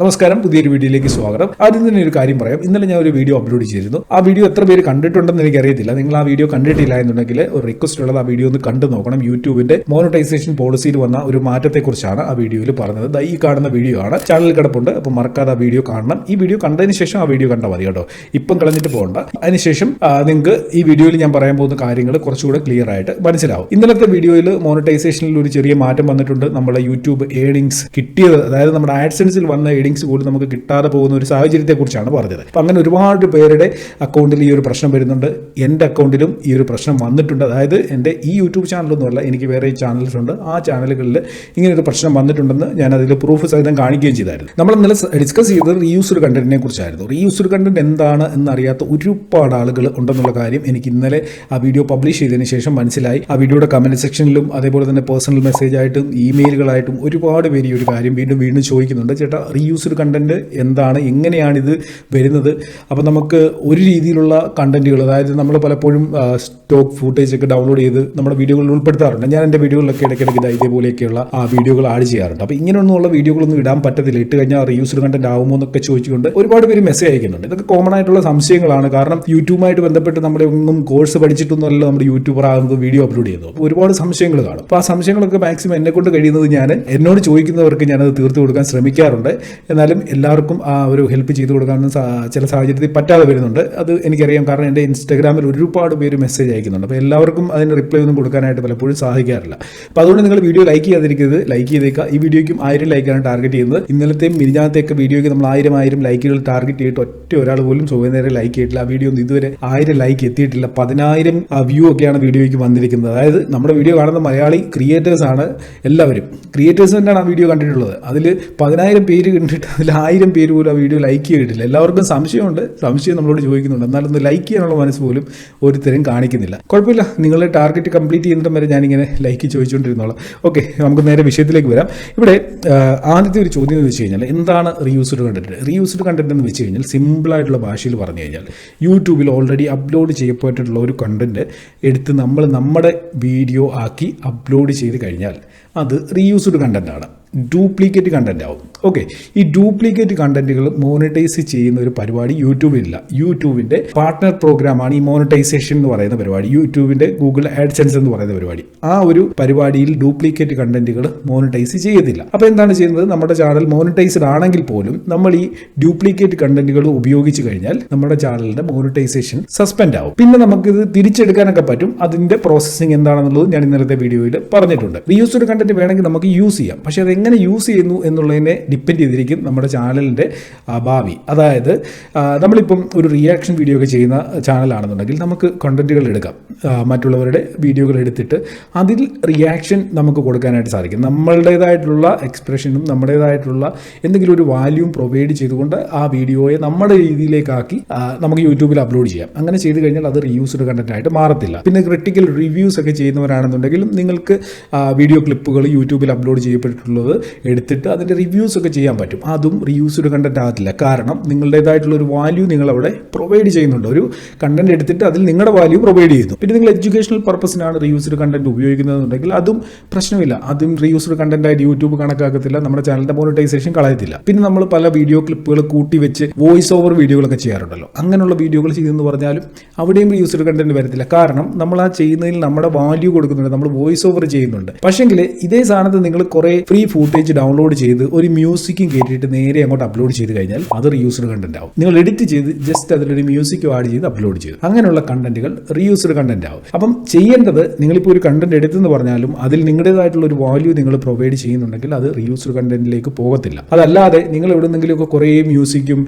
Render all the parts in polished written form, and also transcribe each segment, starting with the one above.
നമസ്കാരം, പുതിയൊരു വീഡിയോയിലേക്ക് സ്വാഗതം. ആദ്യം തന്നെ ഒരു കാര്യം പറയാം. ഇന്നലെ ഞാൻ ഒരു വീഡിയോ അപ്ലോഡ് ചെയ്തിരുന്നു. ആ വീഡിയോ എത്ര പേര് കണ്ടിട്ടുണ്ടെന്ന് എനിക്കറിയത്തില്ല. നിങ്ങൾ ആ വീഡിയോ കണ്ടിട്ടില്ല എന്നുണ്ടെങ്കിൽ ഒരു റിക്വസ്റ്റ് ഉള്ളത് ആ വീഡിയോ ഒന്ന് കണ്ടു നോക്കണം. യൂട്യൂബിന്റെ മോണിറ്റൈസേഷൻ പോളിസിയിൽ വന്ന ഒരു മാറ്റത്തെക്കുറിച്ചാണ് ആ വീഡിയോയിൽ പറഞ്ഞത്. ഈ കാണുന്ന വീഡിയോ ആണ്, ചാനലിൽ കിടപ്പുണ്ട്. അപ്പോൾ മറക്കാതെ ആ വീഡിയോ കാണണം. ഈ വീഡിയോ കണ്ടതിന് ശേഷം ആ വീഡിയോ കണ്ടാൽ മതി കേട്ടോ. ഇപ്പം കളഞ്ഞിട്ട് പോകണ്ട. അതിനുശേഷം നിങ്ങൾക്ക് ഈ വീഡിയോയിൽ ഞാൻ പറയാൻ പോകുന്ന കാര്യങ്ങൾ കുറച്ചുകൂടെ ക്ലിയർ ആയിട്ട് മനസ്സിലാവും. ഇന്നലത്തെ വീഡിയോയിൽ മോണിറ്റൈസേഷനിൽ ഒരു ചെറിയ മാറ്റം വന്നിട്ടുണ്ട്. നമ്മുടെ യൂട്യൂബ് ഏർണിങ്സ് കിട്ടിയത്, അതായത് നമ്മുടെ ആഡ്സെൻസിൽ വന്ന പോലും നമുക്ക് കിട്ടാതെ പോകുന്ന ഒരു സാഹചര്യത്തെക്കുറിച്ചാണ് പറഞ്ഞത്. അപ്പം അങ്ങനെ ഒരുപാട് പേരുടെ അക്കൗണ്ടിൽ ഈ ഒരു പ്രശ്നം വരുന്നുണ്ട്. എൻ്റെ അക്കൗണ്ടിലും ഈ ഒരു പ്രശ്നം വന്നിട്ടുണ്ട്. അതായത് എൻ്റെ ഈ യൂട്യൂബ് ചാനലൊന്നുമല്ല, എനിക്ക് വേറെ ചാനൽസ് ഉണ്ട്. ആ ചാനലുകളിൽ ഇങ്ങനെ ഒരു പ്രശ്നം വന്നിട്ടുണ്ടെന്ന് ഞാൻ അതിൽ പ്രൂഫ് സഹിതം കാണിക്കുകയും ചെയ്തായിരുന്നു. നമ്മൾ ഇന്നലെ ഡിസ്കസ് ചെയ്തത് റീയൂസ്ഡ് കണ്ടന്റിനെ കുറിച്ചായിരുന്നു. റീയൂസ്ഡ് കണ്ടന്റ് എന്താണ് എന്നറിയാത്ത ഒരുപാട് ആളുകൾ ഉണ്ടെന്നുള്ള കാര്യം എനിക്ക് ഇന്നലെ ആ വീഡിയോ പബ്ലിഷ് ചെയ്തതിന് ശേഷം മനസ്സിലായി. ആ വീഡിയോയുടെ കമന്റ് സെക്ഷനിലും അതേപോലെ തന്നെ പേഴ്സണൽ മെസ്സേജ് ആയിട്ടും ഇമെയിലുകളായിട്ടും ഒരുപാട് പേര് ഈ ഒരു കാര്യം വീണ്ടും ചോദിക്കുന്നുണ്ട്. ചേട്ടാ, റീയൂസ്ഡ് കണ്ടന്റ് എന്താണ്, എങ്ങനെയാണിത് വരുന്നത്? അപ്പോൾ നമുക്ക് ഒരു രീതിയിലുള്ള കണ്ടന്റുകൾ, അതായത് നമ്മൾ പലപ്പോഴും സ്റ്റോക്ക് ഫൂട്ടേജ് ഒക്കെ ഡൗൺലോഡ് ചെയ്ത് നമ്മുടെ വീഡിയോകളിൽ ഉൾപ്പെടുത്താറുണ്ട്. ഞാൻ എൻ്റെ വീഡിയോകളിലൊക്കെ ഇടയ്ക്കിടയ്ക്ക് ഇതേപോലെയൊക്കെയുള്ള ആ വീഡിയോകൾ ആഡ് ചെയ്യാറുണ്ട്. അപ്പോൾ ഇങ്ങനെയൊന്നുമുള്ള വീഡിയോകളൊന്നും ഇടാൻ പറ്റത്തില്ല. ഇട്ട് കഴിഞ്ഞാൽ റീയൂസ്ഡ് കണ്ടന്റ് ആവുമോ എന്നൊക്കെ ചോദിച്ചുകൊണ്ട് ഒരുപാട് പേര് മെസ്സേജ് അയക്കുന്നുണ്ട്. ഇതൊക്കെ കോമൺ ആയിട്ടുള്ള സംശയങ്ങളാണ്. കാരണം യൂട്യൂബുമായിട്ട് ബന്ധപ്പെട്ട് നമ്മളൊന്നും കോഴ്സ് പഠിച്ചിട്ടൊന്നുമല്ല നമ്മുടെ യൂട്യൂബർ ആകുന്നത്, വീഡിയോ അപ്ലോഡ് ചെയ്യുന്നത്. അപ്പോൾ ഒരുപാട് സംശയങ്ങൾ കാണും. അപ്പോൾ ആ സംശയങ്ങളൊക്കെ മാക്സിമം എന്നെ കൊണ്ട് കഴിയുന്നത് ഞാൻ എന്നോട് ചോദിക്കുന്നവർക്ക് ഞാനത് തീർത്തു കൊടുക്കാൻ ശ്രമിക്കാറുണ്ട്. എന്നാലും എല്ലാവർക്കും ആ ഒരു ഹെൽപ്പ് ചെയ്ത് കൊടുക്കാനൊന്നും ചില സാഹചര്യത്തിൽ പറ്റാതെ വരുന്നുണ്ട്. അത് എനിക്കറിയാം. കാരണം എൻ്റെ ഇൻസ്റ്റാഗ്രാമിൽ ഒരുപാട് പേര് മെസ്സേജ് അയക്കുന്നുണ്ട്. അപ്പോൾ എല്ലാവർക്കും അതിന് റിപ്ലൈ ഒന്നും കൊടുക്കാനായിട്ട് പലപ്പോഴും സാധിക്കാറില്ല. അപ്പോൾ അതുകൊണ്ട് നിങ്ങൾ വീഡിയോ ലൈക്ക് ചെയ്യാതിരിക്കരുത്. ലൈക്ക് ചെയ്തേക്കുക. ഈ വീഡിയോയ്ക്കും 1000 ലൈക്കാണ് ടാർഗറ്റ് ചെയ്യുന്നത്. ഇന്നലത്തെയും മിനിഞ്ഞാത്തെയൊക്കെ വീഡിയോയ്ക്ക് നമ്മൾ 1000 ലൈക്കുകൾ ടാർഗറ്റ് ചെയ്തിട്ട് ഒറ്റ ഒരാൾ പോലും നേരെ ലൈക്ക് ചെയ്തിട്ടില്ല. ആ വീഡിയോ ഒന്നും ഇതുവരെ 1000 ലൈക്ക് എത്തിയിട്ടില്ല. 10,000 വ്യൂ ഒക്കെയാണ് വീഡിയോയ്ക്ക് വന്നിരിക്കുന്നത്. അതായത് നമ്മുടെ വീഡിയോ കാണുന്ന മലയാളി ക്രിയേറ്റേഴ്സ് ആണ് എല്ലാവരും. ക്രിയേറ്റേഴ്സ് തന്നെയാണ് ആ വീഡിയോ കണ്ടിട്ടുള്ളത്. അതിൽ 10,000 പേര് കണ്ടിട്ട് അതിൽ 1000 പേര് പോലും ആ വീഡിയോ ലൈക്ക് ചെയ്തിട്ടില്ല. എല്ലാവർക്കും സംശയമുണ്ട്, സംശയം നമ്മളോട് ചോദിക്കുന്നുണ്ട്. എന്നാലൊന്ന് ലൈക്ക് ചെയ്യാനുള്ള മനസ്സ് പോലും ഒരുത്തരും കാണിക്കുന്നില്ല. കുഴപ്പമില്ല, നിങ്ങളുടെ ടാർഗറ്റ് കംപ്ലീറ്റ് ചെയ്യുന്നിടം വരെ ഞാനിങ്ങനെ ലൈക്ക് ചോദിച്ചുകൊണ്ടിരുന്നോളാം. ഓക്കെ, നമുക്ക് നേരെ വിഷയത്തിലേക്ക് വരാം. ഇവിടെ ആദ്യത്തെ ഒരു ചോദ്യം എന്ന് വെച്ച് കഴിഞ്ഞാൽ, എന്താണ് റീയൂസ്ഡ് കണ്ടന്റ്? റീയൂസ്ഡ് കണ്ടന്റ് എന്ന് വെച്ച് കഴിഞ്ഞാൽ സിമ്പിളായിട്ടുള്ള ഭാഷയിൽ പറഞ്ഞു കഴിഞ്ഞാൽ, യൂട്യൂബിൽ ഓൾറെഡി അപ്ലോഡ് ചെയ്യപ്പെട്ടിട്ടുള്ള ഒരു കണ്ടന്റ് എടുത്ത് നമ്മൾ നമ്മുടെ വീഡിയോ ആക്കി അപ്ലോഡ് ചെയ്ത് കഴിഞ്ഞാൽ അത് റീയൂസ്ഡ് കണ്ടന്റ് ആണ്. ഡ്യൂപ്ലിക്കേറ്റ് കണ്ടന്റ് ആവും. ഓക്കെ, ഈ ഡ്യൂപ്ലിക്കേറ്റ് കണ്ടന്റുകൾ മോണിറ്റൈസ് ചെയ്യുന്ന ഒരു പരിപാടി യൂട്യൂബിലില്ല. യൂട്യൂബിന്റെ പാർട്ട്ണർ പ്രോഗ്രാമാണ് ഈ മോണിറ്റൈസേഷൻ എന്ന് പറയുന്ന പരിപാടി. യൂട്യൂബിന്റെ ഗൂഗിൾ ആഡ്സെൻസ് എന്ന് പറയുന്ന പരിപാടി. ആ ഒരു പരിപാടിയിൽ ഡ്യൂപ്ലിക്കേറ്റ് കണ്ടന്റുകൾ മോണിറ്റൈസ് ചെയ്യത്തില്ല. അപ്പോൾ എന്താണ് ചെയ്യുന്നത്? നമ്മുടെ ചാനൽ മോണിറ്റൈസ്ഡ് ആണെങ്കിൽ പോലും നമ്മൾ ഈ ഡ്യൂപ്ലിക്കേറ്റ് കണ്ടന്റുകൾ ഉപയോഗിച്ച് കഴിഞ്ഞാൽ നമ്മുടെ ചാനലിന്റെ മോണിറ്റൈസേഷൻ സസ്പെൻഡ് ആവും. പിന്നെ നമുക്കിത് തിരിച്ചെടുക്കാനൊക്കെ പറ്റും. അതിന്റെ പ്രോസസ്സിംഗ് എന്താണെന്നുള്ളത് ഞാൻ ഇന്നലത്തെ വീഡിയോയിൽ പറഞ്ഞിട്ടുണ്ട്. റീയൂസ്ഡ് കണ്ടന്റ് വേണമെങ്കിൽ നമുക്ക് യൂസ് ചെയ്യാം. പക്ഷേ അത് എങ്ങനെ യൂസ് ചെയ്യുന്നു എന്നുള്ളതിനെ ഡിപ്പെൻഡ് ചെയ്തിരിക്കും നമ്മുടെ ചാനലിൻ്റെ ഭാവി. അതായത് നമ്മളിപ്പം ഒരു റിയാക്ഷൻ വീഡിയോ ഒക്കെ ചെയ്യുന്ന ചാനലാണെന്നുണ്ടെങ്കിൽ നമുക്ക് കണ്ടന്റുകൾ എടുക്കാം. മറ്റുള്ളവരുടെ വീഡിയോകൾ എടുത്തിട്ട് അതിൽ റിയാക്ഷൻ നമുക്ക് കൊടുക്കാനായിട്ട് സാധിക്കും. നമ്മളുടേതായിട്ടുള്ള എക്സ്പ്രഷനും നമ്മുടേതായിട്ടുള്ള എന്തെങ്കിലും ഒരു വാല്യൂം പ്രൊവൈഡ് ചെയ്തുകൊണ്ട് ആ വീഡിയോയെ നമ്മുടെ രീതിയിലേക്കാക്കി നമുക്ക് യൂട്യൂബിൽ അപ്ലോഡ് ചെയ്യാം. അങ്ങനെ ചെയ്ത് കഴിഞ്ഞാൽ അത് റീയൂസ്ഡ് കണ്ടന്റ് ആയിട്ട് മാറത്തില്ല. പിന്നെ ക്രിട്ടിക്കൽ റിവ്യൂസ് ഒക്കെ ചെയ്യുന്നവരാണെന്നുണ്ടെങ്കിലും നിങ്ങൾക്ക് വീഡിയോ ക്ലിപ്പുകൾ യൂട്യൂബിൽ അപ്ലോഡ് ചെയ്യപ്പെട്ടിട്ടുള്ളത് എടുത്തിട്ട് അതിൻ്റെ റിവ്യൂസ് ഒക്കെ ചെയ്യാൻ പറ്റും. അതും റീയൂസ്ഡ് കണ്ടന്റ് ആകത്തില്ല. കാരണം നിങ്ങളുടേതായിട്ടുള്ള ഒരു വാല്യൂ നിങ്ങൾ അവിടെ പ്രൊവൈഡ് ചെയ്യുന്നുണ്ട്. ഒരു കണ്ടന്റ് എടുത്തിട്ട് അതിൽ നിങ്ങളുടെ വാല്യൂ പ്രൊവൈഡ് ചെയ്യുന്നു. പിന്നെ നിങ്ങൾ എഡ്യൂക്കേഷണൽ പർപ്പസിനാണ് റീയൂസ്ഡ് കണ്ടന്റ് ഉപയോഗിക്കുന്നതെന്നുണ്ടെങ്കിൽ അതും പ്രശ്നമില്ല. അതും റീയൂസ്ഡ് കണ്ടന്റ് ആയിട്ട് യൂട്യൂബ് കണക്കാക്കത്തില്ല, നമ്മുടെ ചാനലിന്റെ മോണിറ്റൈസേഷൻ കളയത്തില്ല. പിന്നെ നമ്മൾ പല വീഡിയോ ക്ലിപ്പുകൾ കൂട്ടി വെച്ച് വോയിസ് ഓവർ വീഡിയോകളൊക്കെ ചെയ്യാറുണ്ടല്ലോ. അങ്ങനെയുള്ള വീഡിയോകൾ ചെയ്തെന്ന് പറഞ്ഞാലും അവിടെയും റീയൂസ്ഡ് കണ്ടന്റ് വരത്തില്ല. കാരണം നമ്മൾ ആ ചെയ്യുന്നതിൽ നമ്മുടെ വാല്യൂ കൊടുക്കുന്നുണ്ട്, നമ്മൾ വോയിസ് ഓവർ ചെയ്യുന്നുണ്ട്. പക്ഷേങ്കിൽ ഇതേ സാധനത്ത് നിങ്ങൾ കുറേ ഫ്രീ ഫൂട്ടേജ് ഡൗൺലോഡ് ചെയ്ത് ഒരു മ്യൂസിക്കും കേട്ടിട്ട് നേരെ അങ്ങോട്ട് അപ്ലോഡ് ചെയ്ത് കഴിഞ്ഞാൽ അത് റീയൂസ്ഡ് കണ്ടന്റ് ആവും. നിങ്ങൾ എഡിറ്റ് ചെയ്ത് ജസ്റ്റ് അതിലൊരു മ്യൂസിക്കും ആഡ് ചെയ്ത് അപ്ലോഡ് ചെയ്തു, അങ്ങനെയുള്ള കണ്ടന്റുകൾ റീയൂസ്ഡ് കണ്ടന്റ് ആവും. അപ്പം ചെയ്യേണ്ടത്, നിങ്ങളിപ്പോൾ ഒരു കണ്ടന്റ് എടുത്തെന്ന് പറഞ്ഞാലും അതിൽ നിങ്ങളുടേതായിട്ടുള്ള ഒരു വാല്യൂ നിങ്ങൾ പ്രൊവൈഡ് ചെയ്യുന്നുണ്ടെങ്കിൽ അത് റീയൂസ്ഡ് കണ്ടന്റിലേക്ക് പോകത്തില്ല. അതല്ലാതെ നിങ്ങൾ എവിടെന്നെങ്കിലുമൊക്കെ കുറേ മ്യൂസിക്കും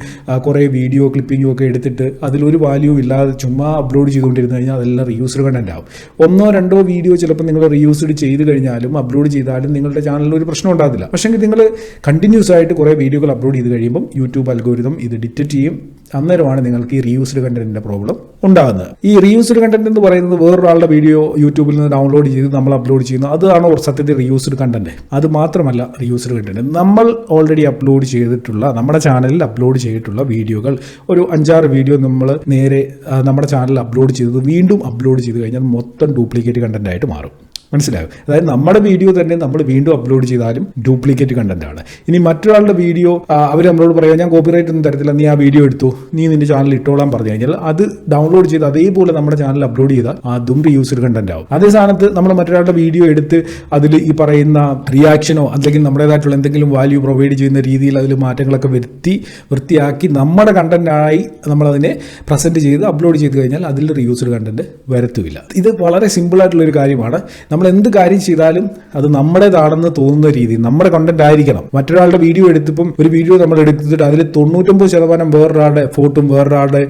കുറേ വീഡിയോ ക്ലിപ്പിങ്ങും ഒക്കെ എടുത്തിട്ട് അതിലൊരു വാല്യൂ ഇല്ലാതെ ചുമ്മാ അപ്ലോഡ് ചെയ്തുകൊണ്ടിരുന്നു കഴിഞ്ഞാൽ അതെല്ലാം റീയൂസ്ഡ് കണ്ടന്റ് ആവും. 1-2 വീഡിയോ ചിലപ്പോൾ നിങ്ങൾ റീയൂസ്ഡ് ചെയ്ത് കഴിഞ്ഞാലും അപ്ലോഡ് ചെയ്താലും നിങ്ങളുടെ ചാനലിൽ ഒരു പ്രശ്നം ഉണ്ടാകത്തില്ല. പക്ഷേ നിങ്ങൾ കണ്ടിന്യൂസ് ആയിട്ട് കുറേ വീഡിയോകൾ അപ്ലോഡ് ചെയ്ത് കഴിയുമ്പം യൂട്യൂബ് അൽഗോരിതം ഇത് ഡിറ്റക്ട് ചെയ്യും. അന്നേരമാണ് നിങ്ങൾക്ക് ഈ റീയൂസ്ഡ് കണ്ടന്റിന്റെ പ്രോബ്ലം ഉണ്ടാകുന്നത്. ഈ റീയൂസ്ഡ് കണ്ടന്റ് എന്ന് പറയുന്നത് വേറൊരാളുടെ വീഡിയോ യൂട്യൂബിൽ നിന്ന് ഡൗൺലോഡ് ചെയ്ത് നമ്മൾ അപ്ലോഡ് ചെയ്യുന്നു, അതാണ് സത്യത്തിൽ റീയൂസ്ഡ് കണ്ടന്റ്. അത് മാത്രമല്ല റീയൂസ്ഡ് കണ്ടന്റ് നമ്മൾ ഓൾറെഡി അപ്ലോഡ് ചെയ്തിട്ടുള്ള, നമ്മുടെ ചാനലിൽ അപ്ലോഡ് ചെയ്തിട്ടുള്ള വീഡിയോകൾ, ഒരു 5-6 വീഡിയോ നമ്മൾ നേരെ നമ്മുടെ ചാനലിൽ അപ്ലോഡ് ചെയ്തത് വീണ്ടും അപ്ലോഡ് ചെയ്ത് കഴിഞ്ഞാൽ മൊത്തം ഡ്യൂപ്ലിക്കേറ്റ് കണ്ടന്റ് ആയിട്ട് മാറും. മനസ്സിലാകും. അതായത് നമ്മുടെ വീഡിയോ തന്നെ നമ്മൾ വീണ്ടും അപ്ലോഡ് ചെയ്താലും ഡ്യൂപ്ലിക്കേറ്റ് കണ്ടന്റ് ആണ്. ഇനി മറ്റൊരാളുടെ വീഡിയോ അവർ നമ്മളോട് പറയാം ഞാൻ കോപ്പിറൈറ്റ് ഒന്നും തരത്തില്ല, നീ ആ വീഡിയോ എടുത്തു, നീ നിന്റെ ചാനൽ ഇട്ടോളാൻ പറഞ്ഞു കഴിഞ്ഞാൽ അത് ഡൗൺലോഡ് ചെയ്ത് അതേപോലെ നമ്മുടെ ചാനൽ അപ്ലോഡ് ചെയ്താൽ അതും റീയൂസ്ഡ് കണ്ടന്റ് ആവും. അതേ സ്ഥാനത്ത് നമ്മൾ മറ്റൊരാളുടെ വീഡിയോ എടുത്ത് അതിൽ ഈ പറയുന്ന റിയാക്ഷനോ അല്ലെങ്കിൽ നമ്മുടേതായിട്ടുള്ള എന്തെങ്കിലും വാല്യൂ പ്രൊവൈഡ് ചെയ്യുന്ന രീതിയിൽ അതിൽ മാറ്റങ്ങളൊക്കെ വൃത്തിയാക്കി നമ്മുടെ കണ്ടന്റായി നമ്മളതിനെ പ്രസന്റ് ചെയ്ത് അപ്ലോഡ് ചെയ്ത് കഴിഞ്ഞാൽ അതിൽ റീയൂസ്ഡ് കണ്ടന്റ് വരത്തുമില്ല. ഇത് വളരെ സിമ്പിൾ ആയിട്ടുള്ള ഒരു കാര്യമാണ്. നമ്മൾ എന്ത് കാര്യം ചെയ്താലും അത് നമ്മുടേതാണെന്ന് തോന്നുന്ന രീതി നമ്മുടെ കണ്ടന്റ് ആയിരിക്കണം. മറ്റൊരാളുടെ വീഡിയോ എടുത്തിപ്പം ഒരു വീഡിയോ നമ്മൾ എടുത്തിട്ട് അതിൽ 99% വേറൊരാളുടെ ഫോട്ടും വേറൊരാളുടെ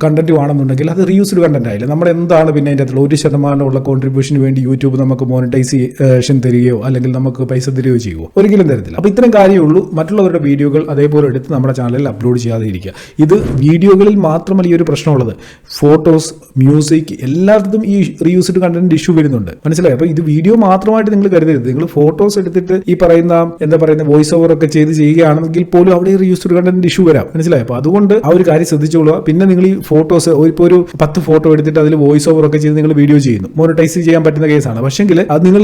കണ്ടന്റും ആണെന്നുണ്ടെങ്കിൽ അത് റീയൂസ്ഡ് കണ്ടന്റ് ആയില്ല. നമ്മൾ എന്താണ് പിന്നെ അതിൻ്റെ അകത്തുള്ള 1% ഉള്ള കോൺട്രിബ്യൂഷന് വേണ്ടി യൂട്യൂബ് നമുക്ക് മോണിറ്റൈസേഷൻ തരികയോ അല്ലെങ്കിൽ നമുക്ക് പൈസ തരികയോ ചെയ്യുമോ? ഒരിക്കലും തരത്തില്ല. അപ്പോൾ ഇത്രയും കാര്യമേ ഉള്ളൂ. മറ്റുള്ളവരുടെ വീഡിയോകൾ അതേപോലെ എടുത്ത് നമ്മുടെ ചാനലിൽ അപ്ലോഡ് ചെയ്യാതെ ഇരിക്കുക. ഇത് വീഡിയോകളിൽ മാത്രമല്ല ഈ ഒരു പ്രശ്നമുള്ളത്. ഫോട്ടോസ്, മ്യൂസിക് എല്ലായിടത്തും ഈ റീയൂസ്ഡ് കണ്ടന്റ് ഇഷ്യൂ വരുന്നുണ്ട്. മനസ്സിലായി? അപ്പോൾ ഇത് വീഡിയോ മാത്രമായിട്ട് നിങ്ങൾ കരുതരുത്. നിങ്ങൾ ഫോട്ടോസ് എടുത്തിട്ട് ഈ പറയുന്ന വോയിസ് ഓവർ ഒക്കെ ചെയ്യുകയാണെങ്കിൽ പോലും അവിടെ റീയൂസ്ഡ് കണ്ടന്റ് ഇഷ്യൂ വരാം. മനസ്സിലായി? അപ്പോൾ അതുകൊണ്ട് ആ ഒരു കാര്യം ശ്രദ്ധിച്ചോളുക. പിന്നെ നിങ്ങൾ ഈ ഫോട്ടോസ് ഇപ്പോൾ ഒരു 10 ഫോട്ടോ എടുത്തിട്ട് അതിൽ വോയിസ് ഓവർ ഒക്കെ ചെയ്ത് നിങ്ങൾ വീഡിയോ ചെയ്യുന്നു, മോണിറ്റൈസ് ചെയ്യാൻ പറ്റുന്ന കേസാണ്. പക്ഷെങ്കിൽ അത് നിങ്ങൾ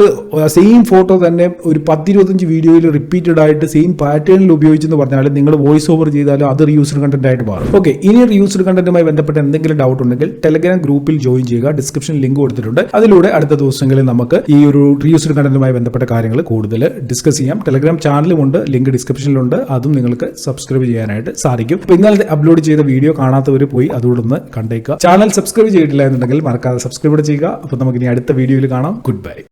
സെയിം ഫോട്ടോ തന്നെ ഒരു 10-25 വീഡിയോയിൽ റിപ്പീറ്റഡ് ആയിട്ട് സെയിം പാറ്റേണിൽ ഉപയോഗിച്ചെന്ന് പറഞ്ഞാൽ നിങ്ങൾ വോയിസ് ഓവർ ചെയ്താലും അത് റീയൂസ്ഡ് കണ്ടന്റ് ആയിട്ട് മാറും. ഓക്കെ, ഇനി റീയൂസ്ഡ് കണ്ടന്റുമായി ബന്ധപ്പെട്ട് എന്തെങ്കിലും ഡൗട്ട് ഉണ്ടെങ്കിൽ ടെലഗ്രാം ഗ്രൂപ്പിൽ ജോയിൻ ചെയ്യുക. ഡിസ്ക്രിപ്ഷൻ ലിങ്ക് കൊടുത്തിട്ടുണ്ട്. അതിലൂടെ അടുത്ത ദിവസങ്ങളിൽ നമുക്ക് ഈ ഒരു റീയൂസ്ഡ് കണ്ടന്റുമായി ബന്ധപ്പെട്ട കാര്യങ്ങൾ കൂടുതൽ ഡിസ്കസ് ചെയ്യാം. ടെലഗ്രാം ചാനലുമുണ്ട്, ലിങ്ക് ഡിസ്ക്രിപ്ഷനിലുണ്ട്. അതും നിങ്ങൾക്ക് സബ്സ്ക്രൈബ് ചെയ്യാനായിട്ട് സാധിക്കും. അപ്പോൾ ഇന്നലെ അപ്ലോഡ് ചെയ്ത വീഡിയോ കാണാത്തവർ പോയി അതുകൂടെ ഒന്ന് കണ്ടേക്കുക. ചാനൽ സബ്സ്ക്രൈബ് ചെയ്തിട്ടില്ല എന്നുണ്ടെങ്കിൽ മറക്കാതെ സബ്സ്ക്രൈബ് ചെയ്യുക. അപ്പോൾ നമുക്ക് ഇനി അടുത്ത വീഡിയോയിൽ കാണാം. Good bye.